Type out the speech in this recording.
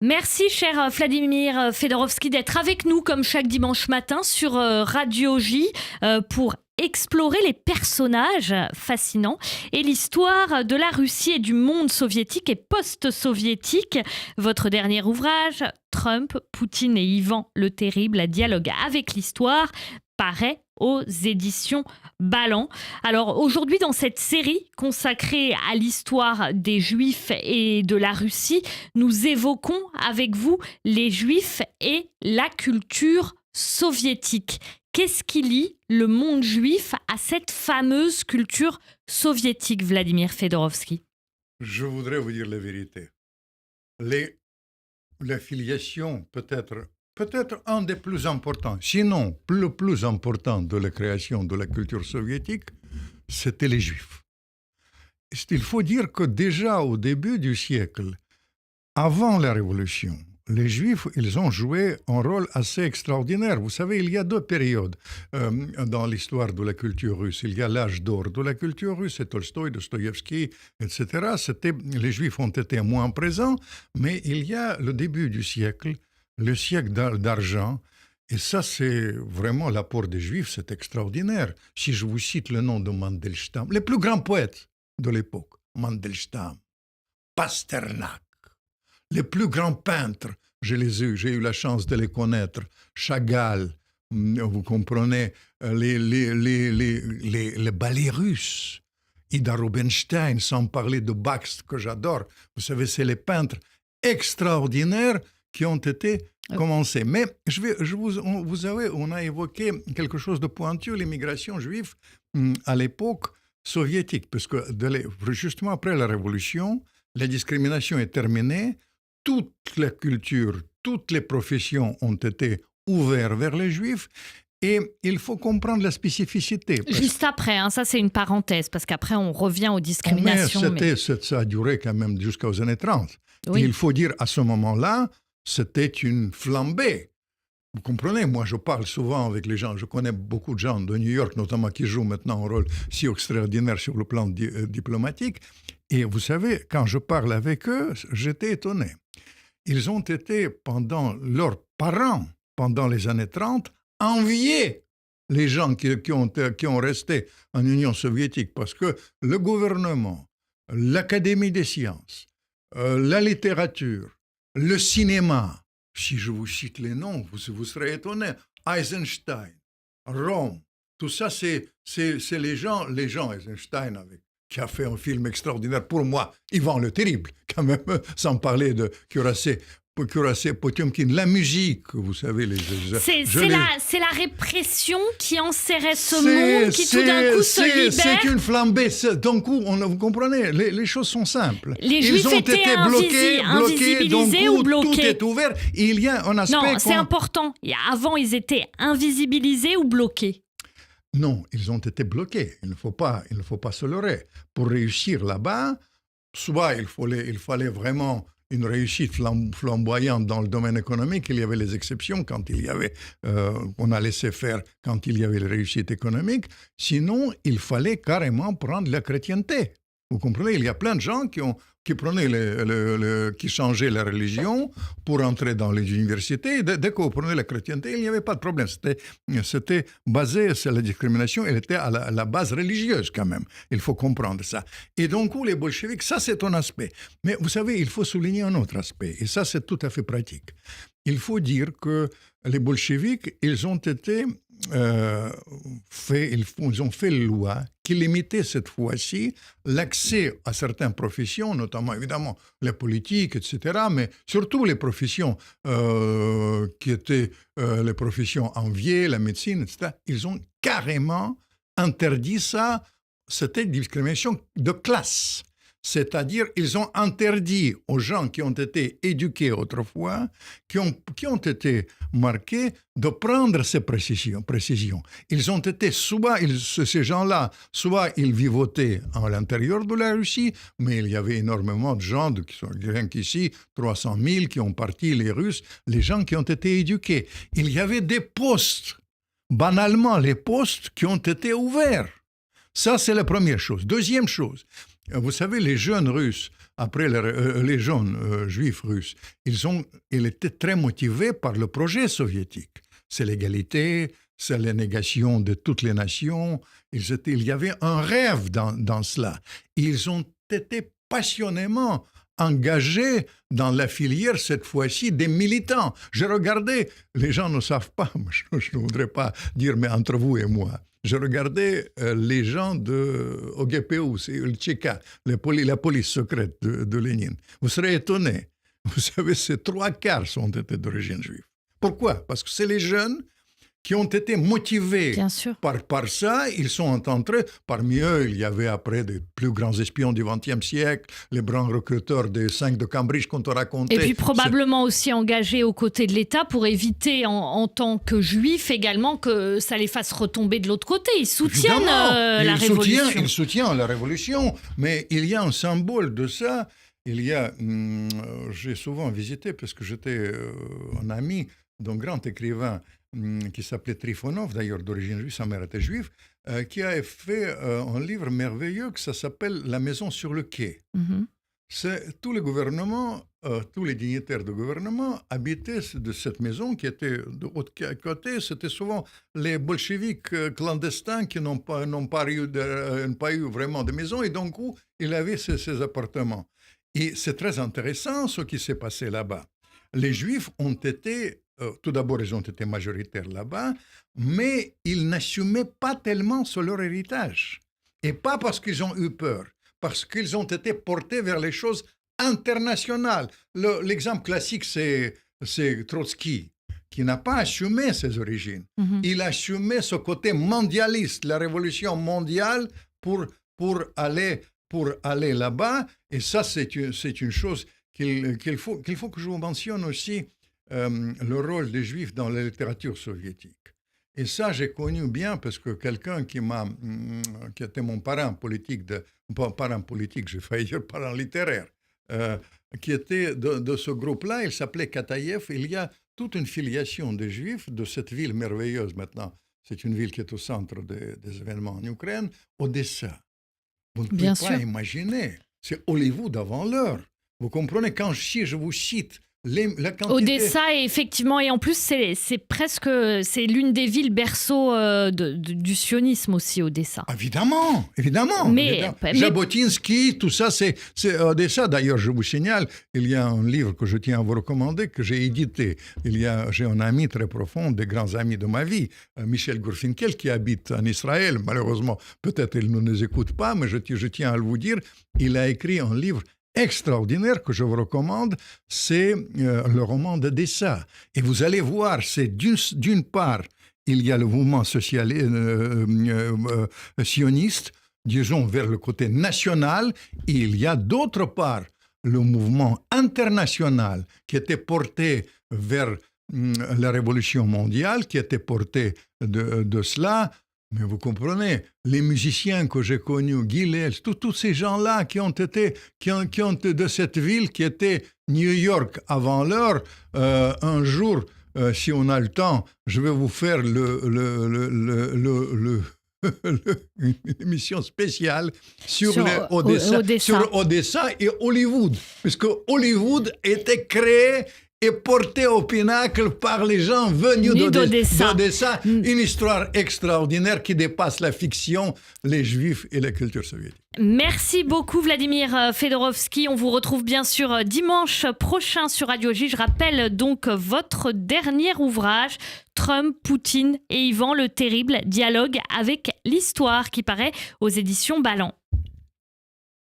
Merci, cher Vladimir Fedorovski, d'être avec nous comme chaque dimanche matin sur Radio J pour explorer les personnages fascinants et l'histoire de la Russie et du monde soviétique et post-soviétique. Votre dernier ouvrage, Trump, Poutine et Ivan le Terrible, dialogue avec l'histoire, paraît aux éditions Balland. Alors aujourd'hui, dans cette série consacrée à l'histoire des Juifs et de la Russie, nous évoquons avec vous les Juifs et la culture soviétique. Qu'est-ce qui lie le monde juif à cette fameuse culture soviétique, Vladimir Fedorovski? Je voudrais vous dire la vérité. L'affiliation peut-être un des plus importants, sinon le plus important de la création de la culture soviétique, c'était les Juifs. Il faut dire que déjà au début du siècle, avant la Révolution, les Juifs, ils ont joué un rôle assez extraordinaire. Vous savez, il y a deux périodes dans l'histoire de la culture russe. Il y a l'âge d'or de la culture russe, c'est Tolstoï, Dostoïevski, etc. Les Juifs ont été moins présents, mais il y a le début du siècle, le siècle d'argent, et ça, c'est vraiment l'apport des Juifs, c'est extraordinaire. Si je vous cite le nom de Mandelstam, les plus grands poètes de l'époque, Mandelstam, Pasternak, les plus grands peintres, j'ai eu la chance de les connaître, Chagall, vous comprenez, les ballets russes, Ida Rubinstein, sans parler de Bakst, que j'adore. Vous savez, c'est les peintres extraordinaires qui ont été commencés. Mais on a évoqué quelque chose de pointu, l'immigration juive à l'époque soviétique, parce que justement après la Révolution, la discrimination est terminée, toute la culture, toutes les professions ont été ouvertes vers les Juifs, et il faut comprendre la spécificité. Juste après, ça c'est une parenthèse, parce qu'après on revient aux discriminations. Ça a duré quand même jusqu'aux années 30. Oui. Et il faut dire, à ce moment-là, c'était une flambée. Vous comprenez, moi je parle souvent avec les gens, je connais beaucoup de gens de New York notamment qui jouent maintenant un rôle si extraordinaire sur le plan diplomatique. Et vous savez, quand je parle avec eux, j'étais étonné. Ils ont été, leurs parents, pendant les années 30, enviés les gens qui ont resté en Union soviétique, parce que le gouvernement, l'Académie des sciences, la littérature, le cinéma, si je vous cite les noms, vous serez étonnés, Eisenstein, Rome, tout ça, c'est les gens Eisenstein qui a fait un film extraordinaire pour moi, Ivan le Terrible, quand même, sans parler de Cuirassé, Potiomkin, la musique, vous savez. C'est la répression qui enserrait ce monde, qui tout d'un coup se libère. C'est une flambée, d'un coup, vous comprenez, les choses sont simples. Les Juifs étaient bloqués, invisibilisés ou bloqués. Tout est ouvert, il y a un aspect... Non, c'est important. Avant, ils étaient invisibilisés ou bloqués. Non, ils ont été bloqués. Il ne faut pas se leurrer. Pour réussir là-bas, soit il fallait vraiment une réussite flamboyante dans le domaine économique. Il y avait les exceptions quand on a laissé faire quand il y avait les réussites économiques. Sinon, il fallait carrément prendre la chrétienté. Vous comprenez, il y a plein de gens qui changeaient la religion pour entrer dans les universités. Dès que vous prenez la chrétienté, il n'y avait pas de problème. C'était basé sur la discrimination, elle était à la base religieuse quand même. Il faut comprendre ça. Et donc, les bolcheviks, ça c'est un aspect. Mais vous savez, il faut souligner un autre aspect, et ça c'est tout à fait pratique. Il faut dire que les bolcheviks, ils ont été... ils ont fait une loi qui limitait cette fois-ci l'accès à certaines professions, notamment évidemment la politique, etc., mais surtout les professions qui étaient les professions enviées, la médecine, etc. Ils ont carrément interdit ça. C'était une discrimination de classe. C'est-à-dire, ils ont interdit aux gens qui ont été éduqués autrefois, qui ont été marqués, de prendre ces précisions. Ils ont été, ces gens-là, soit ils vivotaient à l'intérieur de la Russie, mais il y avait énormément de gens, qui sont rien qu'ici, 300 000 qui ont parti, les Russes, les gens qui ont été éduqués. Il y avait des postes, banalement les postes qui ont été ouverts. Ça, c'est la première chose. Deuxième chose, vous savez, les jeunes Russes, après les jeunes juifs russes, ils étaient très motivés par le projet soviétique. C'est l'égalité, c'est la négation de toutes les nations. Il y avait un rêve dans cela. Ils ont été passionnément engagés dans la filière, cette fois-ci, des militants. J'ai regardé, les gens ne savent pas, je ne voudrais pas dire, mais entre vous et moi, je regardais les gens au GPU, c'est le Tchéka, la police secrète de Lénine. Vous serez étonnés. Vous savez, ces 3/4 sont été d'origine juive. Pourquoi? Parce que c'est les jeunes qui ont été motivés par ça. Ils sont entrés. Parmi eux, il y avait après des plus grands espions du XXe siècle, les grands recruteurs des 5 de Cambridge qu'on te racontait. Et puis probablement aussi engagés aux côtés de l'État pour éviter en tant que juifs également que ça les fasse retomber de l'autre côté. Ils soutiennent la révolution. Ils soutiennent la révolution, mais il y a un symbole de ça. J'ai souvent visité, parce que j'étais un ami d'un grand écrivain qui s'appelait Trifonov, d'ailleurs d'origine juive, sa mère était juive, qui a fait un livre merveilleux qui s'appelle « La maison sur le quai ». C'est tous les gouvernements, tous les dignitaires de gouvernement habitaient de cette maison qui était de l'autre côté. C'était souvent les bolcheviks clandestins qui n'ont pas eu vraiment de maison, et donc il avait ces appartements. Et c'est très intéressant ce qui s'est passé là-bas. Les Juifs ont été, tout d'abord, ils ont été majoritaires là-bas, mais ils n'assumaient pas tellement sur leur héritage. Et pas parce qu'ils ont eu peur, parce qu'ils ont été portés vers les choses internationales. L'exemple classique, c'est Trotsky, qui n'a pas assumé ses origines. Il assumait ce côté mondialiste, la révolution mondiale pour aller là-bas. Et ça, c'est une chose qu'il faut que je vous mentionne aussi, le rôle des Juifs dans la littérature soviétique. Et ça, j'ai connu bien parce que quelqu'un qui était mon parent politique, j'ai failli dire parent littéraire, qui était de ce groupe-là, il s'appelait Kataïev. Il y a toute une filiation des Juifs de cette ville merveilleuse maintenant. C'est une ville qui est au centre des événements en Ukraine, Odessa. Vous ne pouvez pas imaginer. C'est Hollywood avant l'heure. Vous comprenez, si je vous cite la quantité... Odessa, effectivement, et en plus, c'est l'une des villes berceaux du sionisme aussi, Odessa. Évidemment. Jabotinsky, tout ça, c'est Odessa. D'ailleurs, je vous signale, il y a un livre que je tiens à vous recommander, que j'ai édité. J'ai un ami très profond, des grands amis de ma vie, Michel Gurfinkel, qui habite en Israël. Malheureusement, peut-être il ne nous écoute pas, mais je tiens à vous dire, il a écrit un livre extraordinaire que je vous recommande, c'est le roman d'Odessa. Et vous allez voir, c'est d'une part, il y a le mouvement sioniste, disons vers le côté national, et il y a d'autre part le mouvement international qui était porté vers la révolution mondiale, qui était porté de cela. Mais vous comprenez, les musiciens que j'ai connus, Guy Lels, tous ces gens-là qui ont été de cette ville qui était New York avant l'heure, un jour, si on a le temps, je vais vous faire une émission spéciale sur Odessa et Hollywood, puisque Hollywood était créé et porté au pinacle par les gens venus d'Odessa. Une histoire extraordinaire qui dépasse la fiction, les Juifs et la culture soviétique. Merci beaucoup Vladimir Fedorovski. On vous retrouve bien sûr dimanche prochain sur Radio J. Je rappelle donc votre dernier ouvrage, Trump, Poutine et Ivan le Terrible, dialogue avec l'histoire, qui paraît aux éditions Ballant.